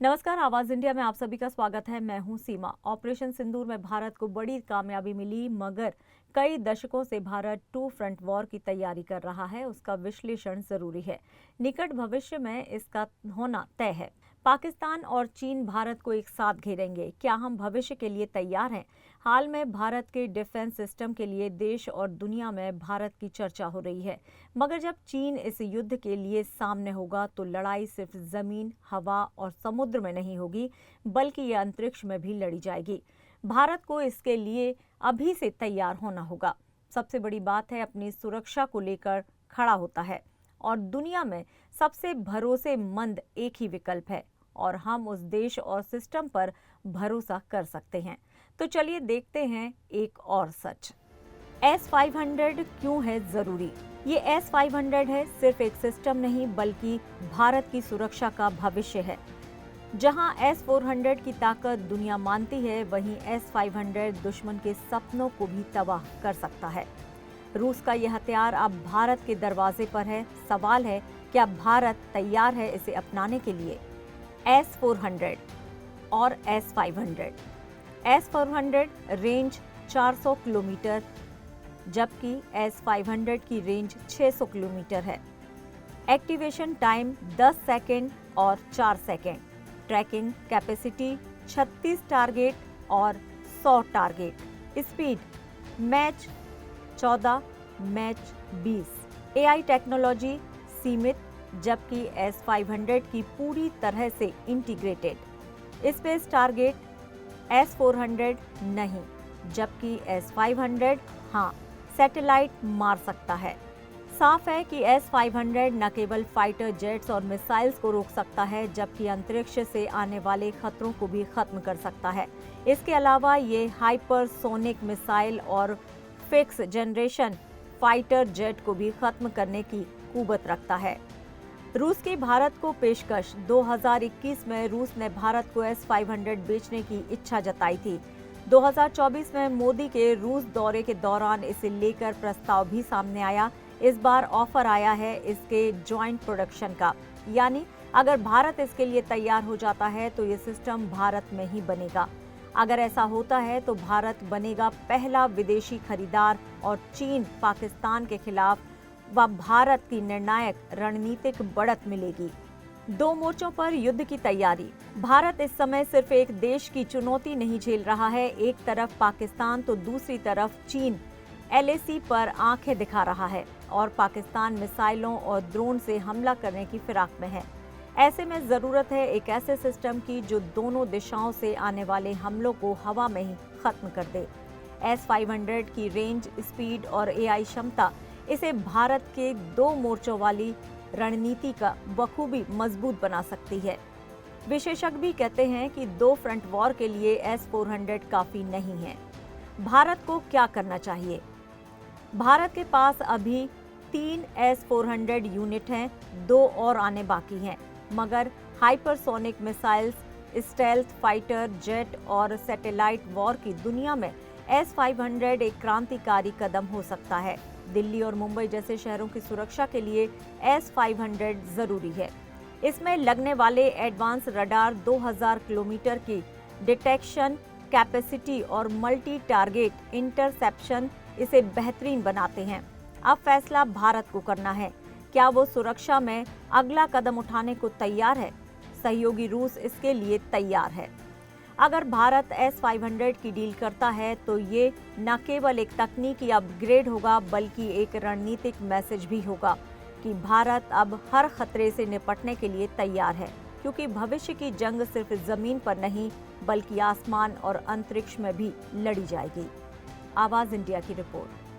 नमस्कार, आवाज इंडिया में आप सभी का स्वागत है। मैं हूं सीमा। ऑपरेशन सिंदूर में भारत को बड़ी कामयाबी मिली, मगर कई दशकों से भारत टू फ्रंट वॉर की तैयारी कर रहा है। उसका विश्लेषण जरूरी है। निकट भविष्य में इसका होना तय है। पाकिस्तान और चीन भारत को एक साथ घेरेंगे। क्या हम भविष्य के लिए तैयार हैं? हाल में भारत के डिफेंस सिस्टम के लिए देश और दुनिया में भारत की चर्चा हो रही है, मगर जब चीन इस युद्ध के लिए सामने होगा तो लड़ाई सिर्फ जमीन, हवा और समुद्र में नहीं होगी, बल्कि ये अंतरिक्ष में भी लड़ी जाएगी। भारत को इसके लिए अभी से तैयार होना होगा। सबसे बड़ी बात है, अपनी सुरक्षा को लेकर खड़ा होता है और दुनिया में सबसे भरोसेमंद एक ही विकल्प है और हम उस देश और सिस्टम पर भरोसा कर सकते हैं। तो चलिए देखते हैं एक और सच। S-500 क्यों है जरूरी? ये S-500 है सिर्फ एक सिस्टम नहीं, बल्कि भारत की सुरक्षा का भविष्य है। जहां S-400 की ताकत दुनिया मानती है, वहीं S-500 दुश्मन के सपनों को भी तबाह कर सकता है। रूस का यह हथियार अब भारत के दरवाजे पर है। सवाल है, क्या भारत तैयार है इसे अपनाने के लिए? S-400 और S-500। S-400 रेंज 400 किलोमीटर, जबकि S-500 की रेंज 600 किलोमीटर है। एक्टिवेशन टाइम 10 सेकेंड और 4 सेकेंड। ट्रैकिंग कैपेसिटी 36 टारगेट और 100 target. Speed match 14, match 20। AI technology सीमित, जबकि S-500 की पूरी तरह से इंटीग्रेटेड। स्पेस टारगेट S-400 नहीं, जबकि S-500 हाँ, सैटेलाइट मार सकता है। साफ है कि S-500 न केवल फाइटर जेट्स और मिसाइल्स को रोक सकता है, जबकि अंतरिक्ष से आने वाले खतरों को भी खत्म कर सकता है। इसके अलावा ये हाइपरसोनिक मिसाइल और फिक्स जनरेशन फाइटर जेट को भी खत्म करने की कुवत रखता है। रूस की भारत को पेशकश। 2021 में रूस ने भारत को S-500 बेचने की इच्छा जताई थी। 2024 में मोदी के रूस दौरे के दौरान इसे लेकर प्रस्ताव भी सामने आया। इस बार ऑफर आया है इसके जॉइंट प्रोडक्शन का, यानी अगर भारत इसके लिए तैयार हो जाता है तो ये सिस्टम भारत में ही बनेगा। अगर ऐसा होता है तो भारत बनेगा पहला विदेशी खरीदार और चीन, पाकिस्तान के खिलाफ व भारत की निर्णायक रणनीतिक बढ़त मिलेगी। 2 मोर्चों पर युद्ध की तैयारी। भारत इस समय सिर्फ एक देश की चुनौती नहीं झेल रहा है। एक तरफ पाकिस्तान तो दूसरी तरफ चीन LAC पर आंखें दिखा रहा है और पाकिस्तान मिसाइलों और ड्रोन से हमला करने की फिराक में है। ऐसे में जरूरत है एक ऐसे सिस्टम की जो दोनों दिशाओं से आने वाले हमलों को हवा में ही खत्म कर दे। S-500 की रेंज, स्पीड और AI क्षमता इसे भारत के 2 मोर्चों वाली रणनीति का बखूबी मजबूत बना सकती है। विशेषज्ञ भी कहते हैं कि 2 फ्रंट वॉर के लिए S-400 काफी नहीं है। भारत को क्या करना चाहिए? भारत के पास अभी 3 S-400 यूनिट हैं, 2 और आने बाकी हैं, मगर hypersonic missiles, stealth fighter jet और सैटेलाइट वॉर की दुनिया में S-500 एक क्रांतिकारी कदम हो सकता है। दिल्ली और मुंबई जैसे शहरों की सुरक्षा के लिए S-500 जरूरी है। इसमें लगने वाले एडवांस रडार, 2000 किलोमीटर की डिटेक्शन कैपेसिटी और मल्टी टारगेट इंटरसेप्शन इसे बेहतरीन बनाते हैं। अब फैसला भारत को करना है, क्या वो सुरक्षा में अगला कदम उठाने को तैयार है? सहयोगी रूस इसके लिए तैयार है। अगर भारत S-500 की डील करता है तो ये न केवल एक तकनीकी अपग्रेड होगा, बल्कि एक रणनीतिक मैसेज भी होगा कि भारत अब हर खतरे से निपटने के लिए तैयार है, क्योंकि भविष्य की जंग सिर्फ जमीन पर नहीं, बल्कि आसमान और अंतरिक्ष में भी लड़ी जाएगी। आवाज इंडिया की रिपोर्ट।